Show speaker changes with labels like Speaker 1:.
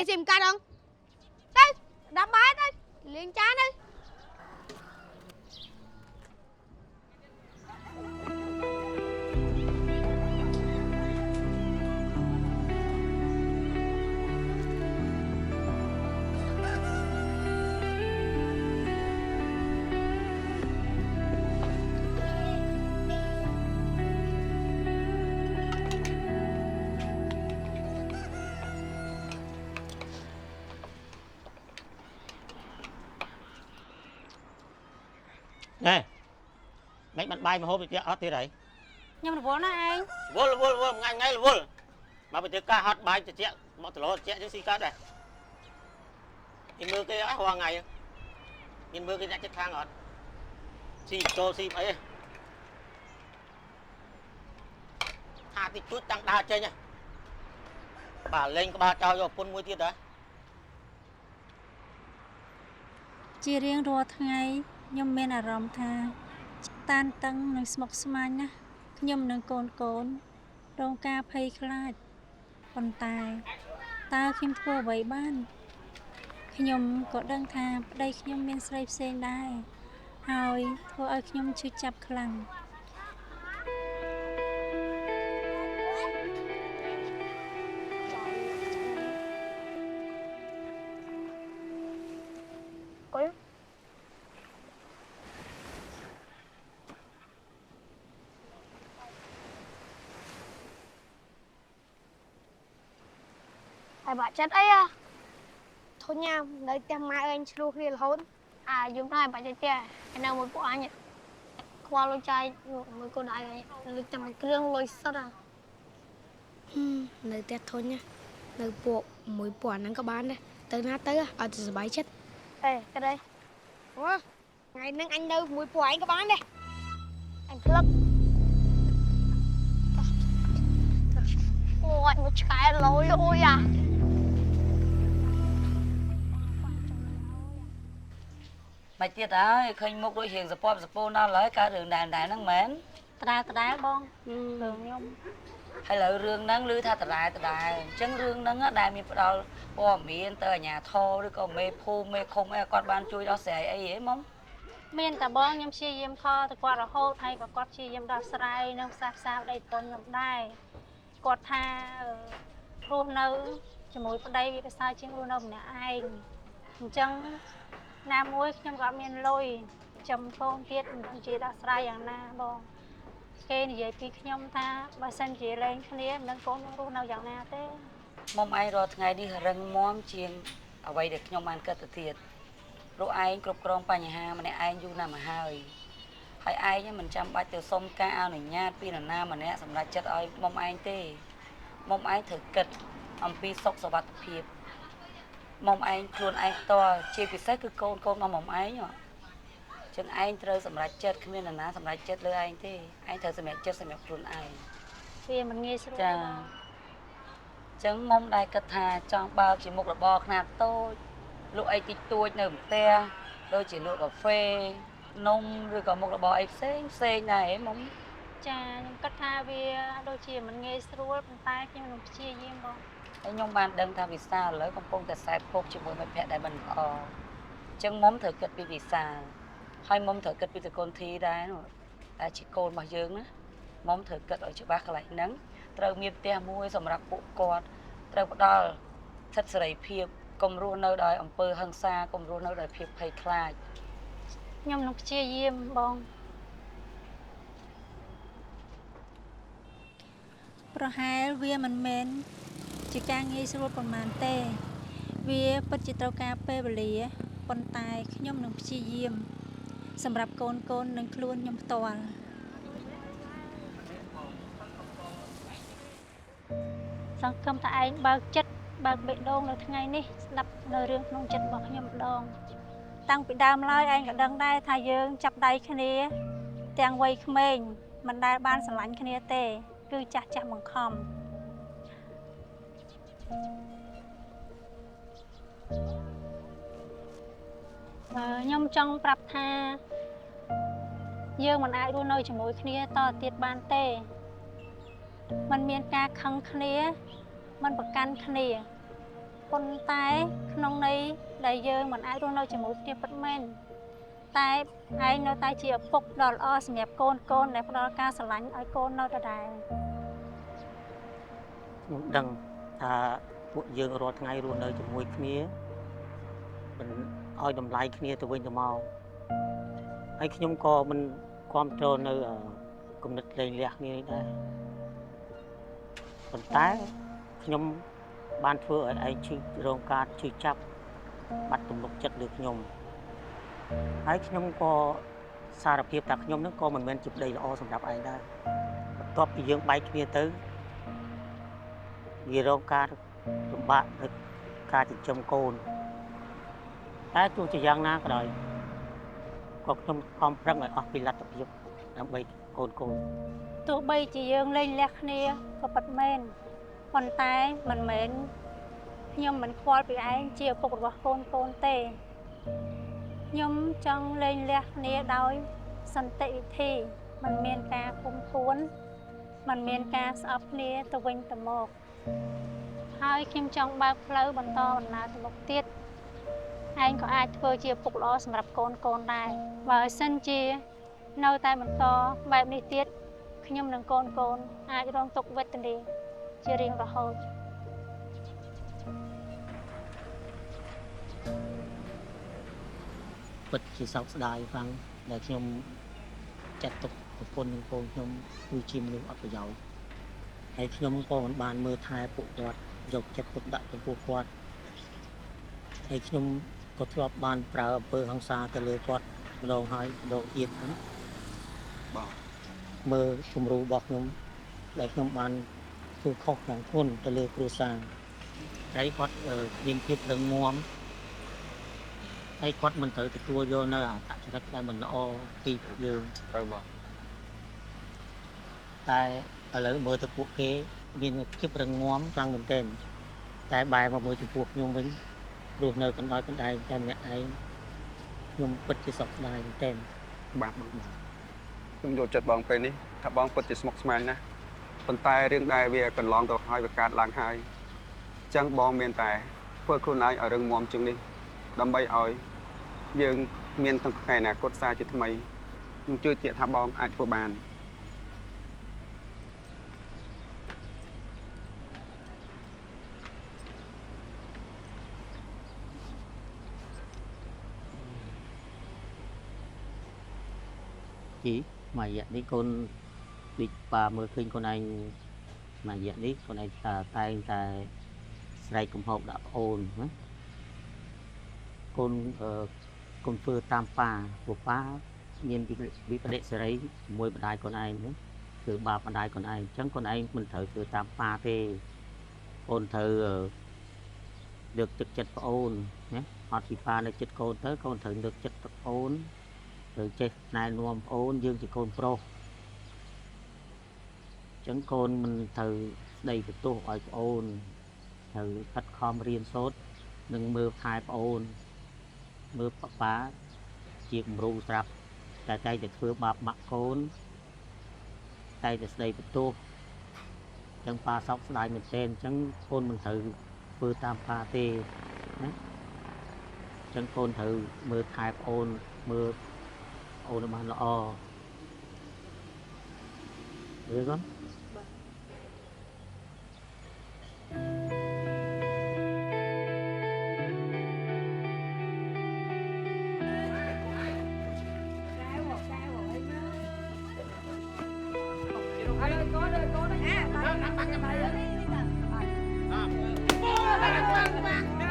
Speaker 1: bay xem ca không đây đập bài đây liền cha đi
Speaker 2: nè mấy bạn bay mà hô bị ọt thế đấy
Speaker 1: nhưng mà vốn là anh
Speaker 2: vô ngay là vô mà bị ca hot bay chị một lỗ chị chứ xí cá đây nhìn mưa cái á hoa ngày nhìn mưa cái nhát chết thang ọt xí tô xí ấy hà thì chút tăng đa chơi nha bà lên có ba trao vô phun mũi tiết đấy
Speaker 3: ជារៀងរាល់ថ្ងៃខ្ញុំមានអារម្មណ៍ថាតានតឹងនិងស្មុគស្មាញណាស់ខ្ញុំនិងកូនរងការភ័យខ្លាចប៉ុន្តែតើខ្ញុំធ្វើអ្វីបានខ្ញុំក៏ដឹងថាប្តីខ្ញុំមានស្រីផ្សេងដែរហើយធ្វើឲ្យខ្ញុំឈឺចាប់ខ្លាំង
Speaker 1: Thầy bà chết ấy à thôi nha đợi tem mai anh chưa khi là hôn à chúng ta bà chết tiền anh nào một bộ anh qua lôi chai mới cô đại này lực tầm cái rương lôi sắt à
Speaker 4: nơi tết thôi nha nơi bộ mũi bỏ nắng các bạn đây tới nát tới ở từ bãi chết
Speaker 1: ê cái đây ủa ngày nắng anh đâu mũi bỏ anh các bạn đây anh lắc ôi một cái lôi ôi à
Speaker 5: mày tiết á khơi mốc đôi hiền sập po nó lấy cả đường đàn năng mến
Speaker 3: ta bon đường nhung
Speaker 5: hay là rương nắng lư tha ta chân rương nắng á đài mi đầu po miên tờ nhà thô đứa con mê phu mê không ai con ban chui đó xẻ ấy ấy mong
Speaker 3: មានតែបងខ្ញុំព្យាយាមខទៅគាត់រហូតហើយក៏គាត់ព្យាយាមដោះស្រាយនៅផ្សារដីតនខ្ញុំដែរគាត់ថារស់នៅជាមួយប្តីវាប្រសើរជាងរស់នៅម្នាក់ឯងអញ្ចឹងណាមួយខ្ញុំក៏មានលុយចំកូនទៀតមិនដឹងជាដោះស្រាយយ៉ាងណាបងគេនិយាយពីខ្ញុំថាបើសិនជាលែងគ្នាមិនដឹងកូននឹងរស់នៅយ៉ាងណាទេ
Speaker 5: mong ai rồi ngày đi rừng móm chiên ở đây để nhom ăn cất thiệt rồi ai cướp còng pa nhà ha mà này ai du nằm mà hơi hay ai nhá mình chăm bát từ sông cao này nha pi là nam mà nè sầm lại chất ơi mong ai tê mong ai thử cất ông pi sọc sờ bát thiệp mong ai luôn ai to chia pi sách cứ con mong ai nhở chân ai rơi sầm lại chất không biết là ná sầm lại chất lơi ai tê ai thử sầm lại chất sầm lại luôn ai
Speaker 3: vì mình nghe sao
Speaker 5: chẳng mong đại cất hà trong bao chỉ một là bò nạt tôi lụa ấy tịch tôi nở te đôi chỉ lụa cà phê nông rồi còn một là bò ấy xén này mong
Speaker 3: ចាខ្ញុំគិតថាវាដូចជាមិនងាយស្រួលប៉ុន្តែខ្ញុំនឹងព្យាយាមបង
Speaker 5: ខ្ញុំបានដឹងថាវិសាលឥឡូវកំពុងតែខ្សែភពជាមួយមិត្តភក្តិដែលមិនល្អចឹងមុំត្រូវគិតពីវិសាលហើយមុំត្រូវគិតពីតកូនធីដែរតែជាកូនរបស់យើងណាមុំត្រូវគិតឲ្យច្បាស់កន្លែងហ្នឹងត្រូវមានផ្ទះមួយសម្រាប់ពួកគាត់ត្រូវផ្ដល់សិទ្ធិសេរីភាពកុំរស់នៅដោយអំពើហិង្សាកុំរស់នៅដោយភាពភ័យខ្លាច
Speaker 3: ខ្ញុំនឹងព្យាយាមបង ប្រហែលវាមិនមែនជាការងាយស្រួលប៉ុន្មានទេវាពិតជាត្រូវការពេលវេលាប៉ុន្តែខ្ញុំនឹងព្យាយាមសម្រាប់កូននិងខ្លួនខ្ញុំផ្ទាល់សង្ឃឹមថាឯងបើកចិត្តបើកបេះដូងនៅថ្ងៃនេះស្ដាប់នៅរឿងក្នុងចិត្តរបស់ខ្ញុំម្ដងតាំងពីដើមឡើយឯងក៏ដឹងដែរថាយើងចាប់ដៃគ្នាទាំងវ័យក្មេងមិនដែលបានស្រឡាញ់គ្នាទេគឺចាស់បង្ខំខ្ញុំចង់ប្រាប់ថាយើងមិនអាចរស់នៅជាមួយគ្នាតទៅទៀតបានទេมันមានការខឹងគ្នាมันប្រកាន់គ្នា ប៉ុន្តែក្នុងន័យដែលយើងមិនអាចរស់នៅជាមួយគ្នាពិតមែនតែឯងនៅតែជាឪពុកដ៏ល្អសម្រាប់កូនដែលផ្ដល់ការស្រឡាញ់ឲ្យកូននៅដដែល
Speaker 2: ខ្ញុំដឹងថាពួកយើងរាល់ថ្ងៃរស់នៅជាមួយគ្នាមិនឲ្យតម្លៃគ្នាទៅវិញទៅមកហើយខ្ញុំក៏មិនគ្រប់គ្រងនៅគំនិតលែងលះគ្នានេះដែរប៉ុន្តែខ្ញុំបានធ្វើឲ្យឯងឈឺរងការឈឺចាប់បាត់ទំនុកចិត្តលើខ្ញុំហើយខ្ញុំក៏សារភាពថាខ្ញុំនឹងក៏មិនមែនជាប្តីល្អសម្រាប់ឯងដែរបន្ទាប់ពីយើងបែកគ្នាទៅវារងការលំបាកនៅការចិញ្ចឹមកូនតែទោះជាយ៉ាងណាក៏ដោយក៏ខ្ញុំខំប្រឹងឲ្យអស់ពីលទ្ធភាពដើម្បីកូន
Speaker 3: ទោះបីជាយើងលែងលះគ្នាក៏ពិតមែនប៉ុន្តែមិនមែនខ្ញុំមិនខ្វល់ពីឯងជាឪពុករបស់កូនទេខ្ញុំចង់លែងលះគ្នាដោយសន្តិវិធីមិនមានការគុំគួនមិនមានការស្អប់គ្នាទៅវិញទៅមកហើយខ្ញុំចង់បើកផ្លូវបន្តដំណើរទៅមុខទៀតឯងក៏អាចធ្វើជាឪពុកល្អសម្រាប់កូនដែរបើសិនជានៅតែបន្តបែបនេះទៀតខ្ញុំនិងកូនអាចរងទុក្ខវេទនាជារៀងរហូត
Speaker 2: ពិតជាសោកស្ដាយខ្លាំងដែលខ្ញុំចាត់ទុកប្រពន្ធនិងកូនខ្ញុំគឺជាមនុស្សអត់ប្រយោជន៍ហើយខ្ញុំក៏មិនបានមើលថែពួកគាត់យកចិត្តទុកដាក់ចំពោះគាត់ហើយខ្ញុំក៏ធ្លាប់បានប្រើអំពើហិង្សាទៅលើគាត់ម្ដងហើយម្ដងទៀតហ្នឹងបាទមើលគំរូរបស់ខ្ញុំដែលខ្ញុំបានធ្វើខុសយ៉ាងធ្ងន់ទៅលើគ្រួសារហើយគាត់មានភាពរឹងមាំហើយគាត់មិនត្រូវទទួលយកនៅអត្តចរិតដែលមិនល្អពីពួកយើងត្រូវបាទតែឥឡូវមើលទៅពួកគេមានភាពរឹងមាំខ្លាំងមែនទែនតែបែរមកមើលចំពោះខ្ញុំវិញរស់នៅកណ្ដោយកណ្ដែងតែម្នាក់ឯងខ្ញុំពិតជាសោកស្ដាយមែនទែនបាទខ្ញុំយកចិត្តបងពេលនេះថាបងពិតជាស្មុគស្មាញណាស់ប៉ុន្តែរឿងដែលវាកន្លងទៅហើយវាកើតឡើងហើយអញ្ចឹងបងមានតែធ្វើខ្លួនឯងឲ្យរឹងមាំជាងនេះដើម្បីឲ្យយើងមានទាំងថ្ងៃអនាគតសារជាថ្មីខ្ញុំជឿជាក់ថាបងអាចធ្វើបានជីមួយរយៈនេះកូនដូចប៉ាមើលឃើញខ្លួនឯងមួយរយៈនេះខ្លួនឯងតែងតែស្រែកកំហុសដាក់ប្អូនណាកូនកុំធ្វើតាមប៉ាព្រោះប៉ាមានវិបដិសេរីជាមួយម្ដាយខ្លួនឯងគឺបាបម្ដាយខ្លួនឯងអញ្ចឹងខ្លួនឯងមិនត្រូវធ្វើតាមប៉ាទេអូនត្រូវលើកទឹកចិត្តប្អូនណាអត់ពីប៉ាលើកចិត្តកូនទៅកូនត្រូវលើកចិត្តប្អូនត្រូវចេះណែនាំប្អូនយើងជាកូនប្រុសអញ្ចឹងកូនមិនត្រូវស្ដីបន្ទោសឲ្យប្អូនត្រូវខិតខំរៀនសូត្រនិងមើលថែប្អូនមើលប៉ាជាគំរូស្រាប់តែតែធ្វើបាបបាក់កូនតែស្ដីបន្ទោសអញ្ចឹងប៉ាសោកស្ដាយមែនទែនអញ្ចឹងកូនមិនត្រូវធ្វើតាមប៉ាទេណាអញ្ចឹងកូនត្រូវមើលថែប្អូនមើលអូនបានល្អឬកូន
Speaker 6: Hãy subscribe cho kênh Ghiền Mì Gõ để không bỏ lỡ